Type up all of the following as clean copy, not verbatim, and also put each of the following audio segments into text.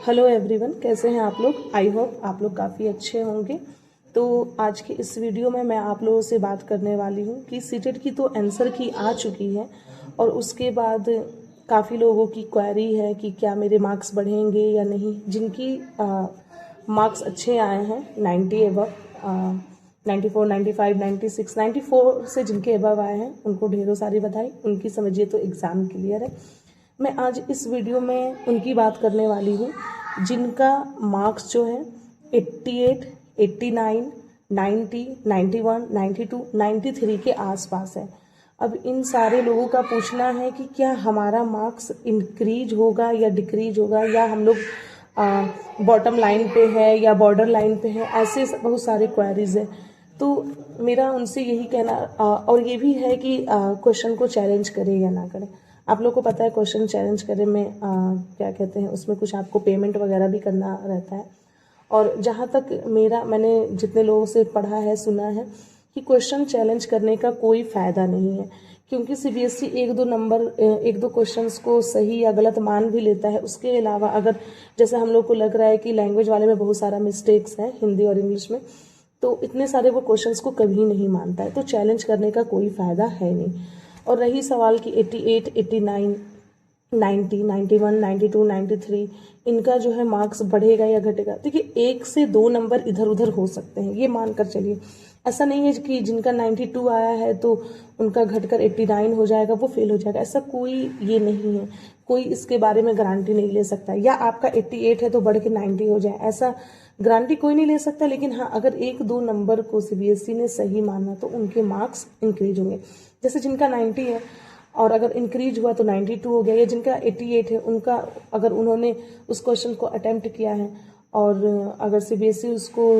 Hello everyone, कैसे हैं आप लोग। आई होप आप लोग काफ़ी अच्छे होंगे। तो आज के इस वीडियो में मैं आप लोगों से बात करने वाली हूँ कि सीटेट की तो आंसर की आ चुकी है और उसके बाद काफ़ी लोगों की क्वेरी है कि क्या मेरे मार्क्स बढ़ेंगे या नहीं। जिनकी मार्क्स अच्छे आए हैं 90 एबव, 94, 95, 96, 94 से जिनके एबव आए हैं उनको ढेरों सारी बधाई। उनकी समझिए तो एग्ज़ाम क्लियर है। मैं आज इस वीडियो में उनकी बात करने वाली हूँ जिनका मार्क्स जो है 88, 89, 90, 91, 92, 93 के आसपास है। अब इन सारे लोगों का पूछना है कि क्या हमारा मार्क्स इंक्रीज होगा या डिक्रीज होगा, या हम लोग बॉटम लाइन पे है या बॉर्डर लाइन पे है। ऐसे बहुत सारे क्वेरीज है। तो मेरा उनसे यही कहना और ये भी है कि क्वेश्चन को चैलेंज करें या ना करें। आप लोग को पता है क्वेश्चन चैलेंज करने में क्या कहते हैं, उसमें कुछ आपको पेमेंट वगैरह भी करना रहता है। और जहाँ तक मैंने जितने लोगों से पढ़ा है, सुना है कि क्वेश्चन चैलेंज करने का कोई फ़ायदा नहीं है, क्योंकि सीबीएसई एक दो क्वेश्चंस को सही या गलत मान भी लेता है। उसके अलावा अगर जैसे हम लोग को लग रहा है कि लैंग्वेज वाले में बहुत सारा मिस्टेक्स हैं हिंदी और इंग्लिश में, तो इतने सारे वो क्वेश्चंस को कभी नहीं मानता है। तो चैलेंज करने का कोई फ़ायदा है नहीं। और रही सवाल कि 88, 89, 90, 91, 92, 93 इनका जो है मार्क्स बढ़ेगा या घटेगा। देखिए, 1 से 2 नंबर इधर उधर हो सकते हैं, ये मानकर चलिए। ऐसा नहीं है कि जिनका 92 आया है तो उनका घटकर 89 हो जाएगा, वो फेल हो जाएगा। ऐसा कोई ये नहीं है, कोई इसके बारे में गारंटी नहीं ले सकता। या आपका 88 है तो बढ़ के 90 हो जाए, ऐसा गारंटी कोई नहीं ले सकता। लेकिन हाँ, अगर 1-2 नंबर को सीबीएसई ने सही माना तो उनके मार्क्स इंक्रीज होंगे। जैसे जिनका 90 है और अगर इंक्रीज हुआ तो 92 हो गया, या जिनका 88 है उनका अगर उन्होंने उस क्वेश्चन को अटेम्प्ट किया है और अगर सीबीएसई उसको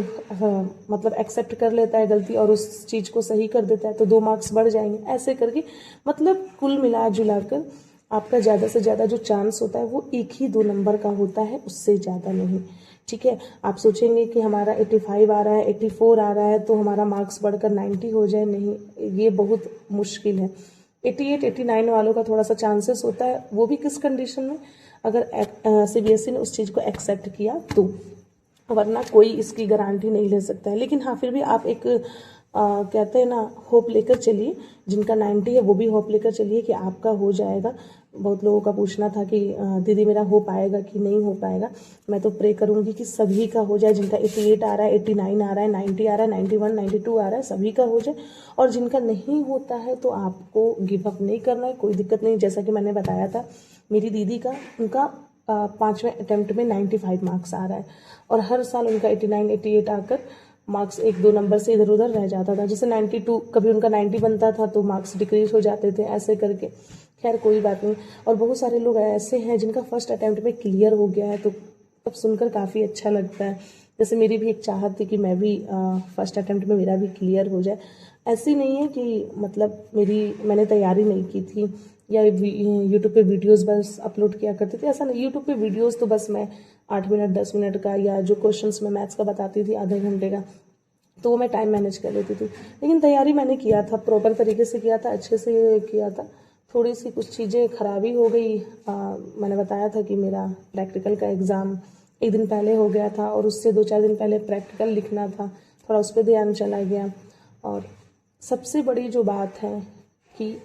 मतलब एक्सेप्ट कर लेता है गलती और उस चीज़ को सही कर देता है तो 2 मार्क्स बढ़ जाएंगे। ऐसे करके मतलब कुल मिला जुलाकर आपका ज़्यादा से ज़्यादा जो चांस होता है वो 1 ही 2 नंबर का होता है, उससे ज़्यादा नहीं। ठीक है, आप सोचेंगे कि हमारा 85 आ रहा है, 84 आ रहा है तो हमारा मार्क्स बढ़कर 90 हो जाए, नहीं, ये बहुत मुश्किल है। 88, 89 वालों का थोड़ा सा चांसेस होता है, वो भी किस कंडीशन में, अगर सीबीएसई ने उस चीज़ को एक्सेप्ट किया तो, वरना कोई इसकी गारंटी नहीं ले सकता है। लेकिन हाँ, फिर भी आप एक कहते हैं ना, होप लेकर चलिए। जिनका 90 है वो भी होप लेकर चलिए कि आपका हो जाएगा। बहुत लोगों का पूछना था कि दीदी मेरा हो पाएगा कि नहीं हो पाएगा। मैं तो प्रे करूंगी कि सभी का हो जाए। जिनका 88 आ रहा है, 89 आ रहा है, 90 आ रहा है, 91, 92 आ रहा है, सभी का हो जाए। और जिनका नहीं होता है तो आपको गिव अप नहीं करना है, कोई दिक्कत नहीं। जैसा कि मैंने बताया था, मेरी दीदी का उनका 5वें अटेम्प्ट में 95 मार्क्स आ रहा है और हर साल उनका 89, 88 आकर मार्क्स 1-2 नंबर से इधर उधर रह जाता था। जैसे 92 कभी उनका 90 बनता था तो मार्क्स डिक्रीज हो जाते थे, ऐसे करके। खैर कोई बात नहीं। और बहुत सारे लोग ऐसे हैं जिनका फर्स्ट अटेम्प्ट में क्लियर हो गया है, तो तब सुनकर काफ़ी अच्छा लगता है। जैसे मेरी भी एक चाहत थी कि मैं भी फर्स्ट अटेम्प्ट में मेरा भी क्लियर हो जाए। ऐसी नहीं है कि मतलब मैंने तैयारी नहीं की थी या यूट्यूब पे वीडियोस बस अपलोड किया करती थी, ऐसा नहीं। यूट्यूब पे वीडियोस तो बस मैं 8 मिनट 10 मिनट का, या जो क्वेश्चंस मैं मैथ्स का बताती थी आधे घंटे का, तो वो मैं टाइम मैनेज कर लेती थी। लेकिन तैयारी मैंने किया था, प्रॉपर तरीके से किया था, अच्छे से किया था। थोड़ी सी कुछ चीज़ें खराबी हो गई। मैंने बताया था कि मेरा प्रैक्टिकल का एग्ज़ाम एक दिन पहले हो गया था और उससे 2-4 दिन पहले प्रैक्टिकल लिखना था, थोड़ा उस पर ध्यान चला गया। और सबसे बड़ी जो बात है कि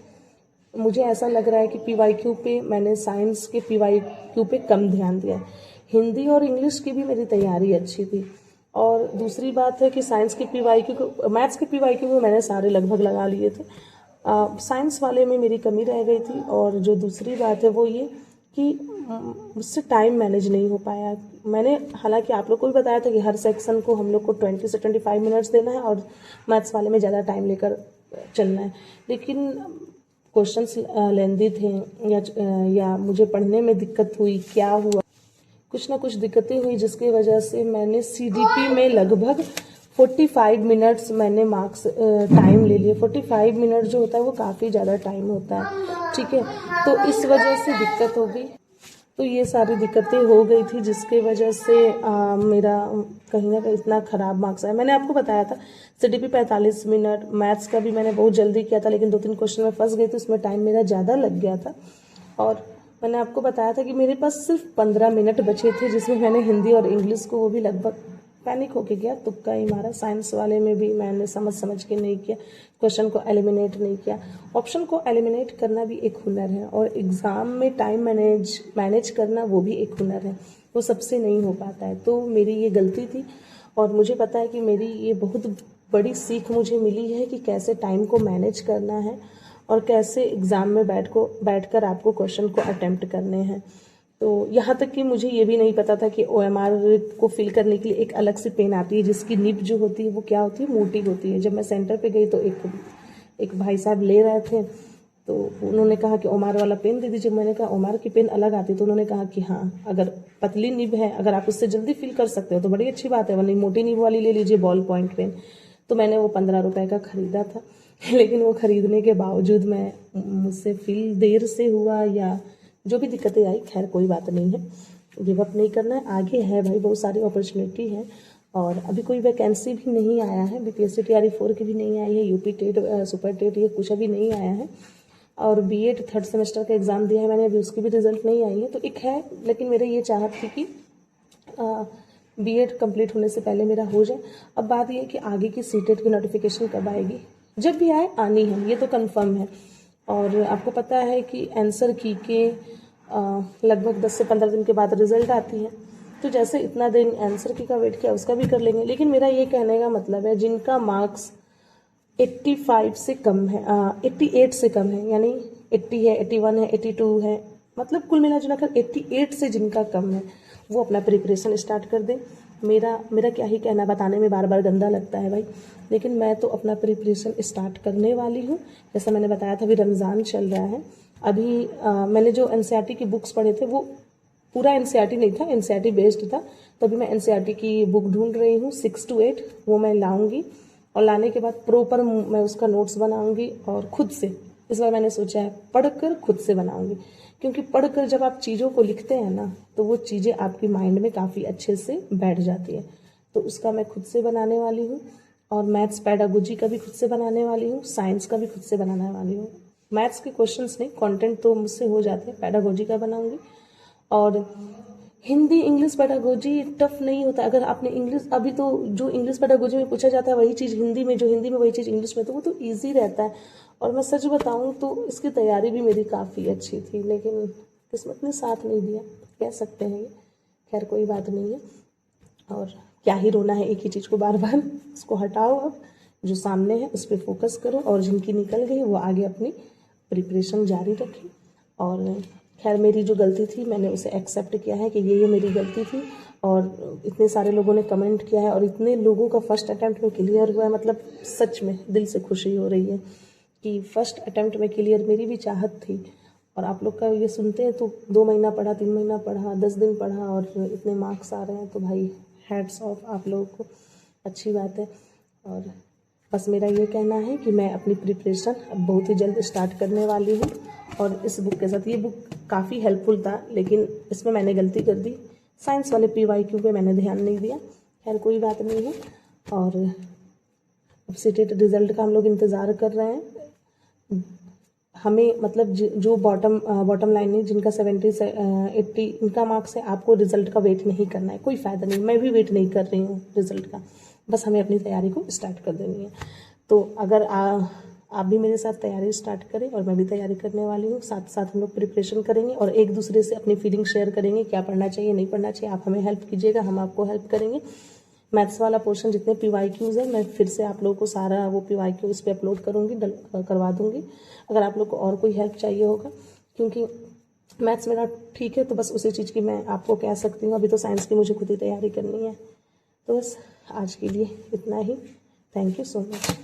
मुझे ऐसा लग रहा है कि पीवाईक्यू पे मैंने साइंस के पीवाईक्यू पे कम ध्यान दिया। हिंदी और इंग्लिश की भी मेरी तैयारी अच्छी थी। और दूसरी बात है कि साइंस के पीवाईक्यू को, मैथ्स के पीवाईक्यू में मैंने सारे लगभग लगा लिए थे। साइंस वाले में मेरी कमी रह गई थी। और जो दूसरी बात है वो ये कि मुझसे टाइम मैनेज नहीं हो पाया। मैंने हालांकि आप लोग को भी बताया था कि हर सेक्शन को हम लोग को 20 से 25 मिनट्स देना है और मैथ्स वाले में ज़्यादा टाइम लेकर चलना है, लेकिन क्वेश्चंस लेंदी थे या मुझे पढ़ने में दिक्कत हुई, क्या हुआ, कुछ ना कुछ दिक्कतें हुई, जिसकी वजह से मैंने सीडीपी में लगभग 45 मिनट्स मैंने मार्क्स टाइम ले लिए। 45 मिनट जो होता है वो काफ़ी ज़्यादा टाइम होता है, ठीक है। तो इस वजह से दिक्कत हो गई। तो ये सारी दिक्कतें हो गई थी जिसके वजह से मेरा कहीं ना कहीं इतना ख़राब मार्क्स आया। मैंने आपको बताया था सीडीपी 45 मिनट, मैथ्स का भी मैंने बहुत जल्दी किया था, लेकिन 2-3 क्वेश्चन में फंस गई थी, उसमें टाइम मेरा ज़्यादा लग गया था। और मैंने आपको बताया था कि मेरे पास सिर्फ 15 मिनट बचे थे, जिसमें मैंने हिंदी और इंग्लिश को वो भी लगभग पैनिक होके गया, तुक्का ही मारा। साइंस वाले में भी मैंने समझ के नहीं किया, क्वेश्चन को एलिमिनेट नहीं किया। ऑप्शन को एलिमिनेट करना भी एक हुनर है, और एग्ज़ाम में टाइम मैनेज करना वो भी एक हुनर है, वो सबसे नहीं हो पाता है। तो मेरी ये गलती थी, और मुझे पता है कि मेरी ये बहुत बड़ी सीख मुझे मिली है कि कैसे टाइम को मैनेज करना है और कैसे एग्ज़ाम में बैठकर आपको क्वेश्चन को अटेम्प्ट करने हैं। तो यहाँ तक कि मुझे ये भी नहीं पता था कि OMR को फिल करने के लिए एक अलग से पेन आती है, जिसकी निब जो होती है वो क्या होती है, मोटी होती है। जब मैं सेंटर पे गई तो एक भाई साहब ले रहे थे, तो उन्होंने कहा कि OMR वाला पेन दे दीजिए। मैंने कहा OMR की पेन अलग आती है, तो उन्होंने कहा कि हाँ, अगर पतली निब है, अगर आप उससे जल्दी फिल कर सकते हो तो बड़ी अच्छी बात है, वरना मोटी निब वाली ले लीजिए, बॉल पॉइंट पेन। तो मैंने वो 15 रुपए का ख़रीदा था, लेकिन वो ख़रीदने के बावजूद मुझसे फिल देर से हुआ या जो भी दिक्कतें आई, खैर कोई बात नहीं है, गिव अप नहीं करना है, आगे है भाई, बहुत सारी अपॉर्चुनिटी है। और अभी कोई वैकेंसी भी नहीं आया है, BPSC TRE 4 की भी नहीं आई है, UP टेट सुपर टेट ये कुछ अभी नहीं आया है। और B.Ed 3rd सेमेस्टर का एग्ज़ाम दिया है मैंने, अभी उसकी भी रिजल्ट नहीं आई है। तो एक है, लेकिन मेरे ये चाहत थी कि B.Ed कंप्लीट होने से पहले मेरा हो जाए। अब बात ये है कि आगे की CTET की नोटिफिकेशन कब आएगी, जब भी आए आनी है, ये तो कंफर्म है। और आपको पता है कि आंसर की के लगभग 10 से 15 दिन के बाद रिजल्ट आती है, तो जैसे इतना दिन आंसर की का वेट किया, उसका भी कर लेंगे। लेकिन मेरा ये कहने का मतलब है, जिनका मार्क्स 85 से कम है, 88 से कम है, यानी 80 है, 81 है, 82 है, मतलब कुल मिला जुला कर 88 से जिनका कम है, वो अपना प्रिपरेशन स्टार्ट कर दें। मेरा क्या ही कहना, बताने में बार बार गंदा लगता है भाई, लेकिन मैं तो अपना प्रिपरेशन स्टार्ट करने वाली हूँ। जैसा मैंने बताया था, अभी रमज़ान चल रहा है। अभी मैंने जो NCERT की बुक्स पढ़े थे, वो पूरा NCERT नहीं था, NCERT बेस्ड था। तो अभी मैं NCERT की बुक ढूंढ रही हूँ 6 to 8, वो मैं लाऊंगी, और लाने के बाद प्रॉपर मैं उसका नोट्स बनाऊंगी, और खुद से इस बार मैंने सोचा है पढ़कर खुद से बनाऊंगी, क्योंकि पढ़कर जब आप चीज़ों को लिखते हैं ना, तो वो चीज़ें आपकी माइंड में काफ़ी अच्छे से बैठ जाती है। तो उसका मैं खुद से बनाने वाली हूँ, और मैथ्स पेडागोजी का भी खुद से बनाने वाली हूँ, साइंस का भी खुद से बनाने वाली हूँ। मैथ्स के क्वेश्चंस नहीं, कंटेंट तो मुझसे हो जाते हैं, पेडागोजी का बनाऊंगी। और हिंदी इंग्लिश पेडागोजी टफ नहीं होता। अगर आपने इंग्लिश, अभी तो जो इंग्लिश पेडागोजी में पूछा जाता है वही चीज़ हिंदी में, जो हिंदी में वही चीज़ इंग्लिश में, तो वो तो ईजी रहता है। और मैं सच बताऊं तो इसकी तैयारी भी मेरी काफ़ी अच्छी थी, लेकिन किस्मत ने साथ नहीं दिया, कह सकते हैं ये। खैर कोई बात नहीं है, और क्या ही रोना है एक ही चीज़ को बार बार, उसको हटाओ, अब जो सामने है उस पर फोकस करो, और जिनकी निकल गई वो आगे अपनी प्रिपरेशन जारी रखें। और खैर मेरी जो गलती थी, मैंने उसे एक्सेप्ट किया है कि ये मेरी गलती थी, और इतने सारे लोगों ने कमेंट किया है, और इतने लोगों का फर्स्ट अटैम्प्ट में क्लियर हुआ है, मतलब सच में दिल से खुशी हो रही है कि फर्स्ट अटैम्प्ट में क्लियर मेरी भी चाहत थी। और आप लोग का ये सुनते हैं तो 2 महीना पढ़ा, 3 महीना पढ़ा, 10 दिन पढ़ा, और इतने मार्क्स आ रहे हैं, तो भाई हैट्स ऑफ आप लोगों को, अच्छी बात है। और बस मेरा ये कहना है कि मैं अपनी प्रिपरेशन अब बहुत ही जल्द स्टार्ट करने वाली हूँ। और इस बुक के साथ, ये बुक काफ़ी हेल्पफुल था, लेकिन इसमें मैंने गलती कर दी, साइंस वाले PYQ पे मैंने ध्यान नहीं दिया। खैर कोई बात नहीं है। और अब CTET रिज़ल्ट का हम लोग इंतज़ार कर रहे हैं। हमें मतलब जो बॉटम लाइन है, जिनका 70 से 80 इनका मार्क्स है, आपको रिजल्ट का वेट नहीं करना है, कोई फ़ायदा नहीं। मैं भी वेट नहीं कर रही हूँ रिजल्ट का, बस हमें अपनी तैयारी को स्टार्ट कर देनी है। तो अगर आप भी मेरे साथ तैयारी स्टार्ट करें, और मैं भी तैयारी करने वाली हूँ, साथ साथ हम लोग प्रिपरेशन करेंगे, और एक दूसरे से अपनी फीलिंग शेयर करेंगे, क्या पढ़ना चाहिए नहीं पढ़ना चाहिए। आप हमें हेल्प कीजिएगा, हम आपको हेल्प करेंगे। मैथ्स वाला पोर्शन जितने PYQs है, मैं फिर से आप लोगों को सारा वो PYQ इस पर अपलोड करूँगी, करवा दूँगी, अगर आप लोग को और कोई हेल्प चाहिए होगा। क्योंकि मैथ्स मेरा ठीक है, तो बस उसी चीज़ की मैं आपको कह सकती हूँ। अभी तो साइंस की मुझे खुद ही तैयारी करनी है। तो बस आज के लिए इतना ही। Thank you so much.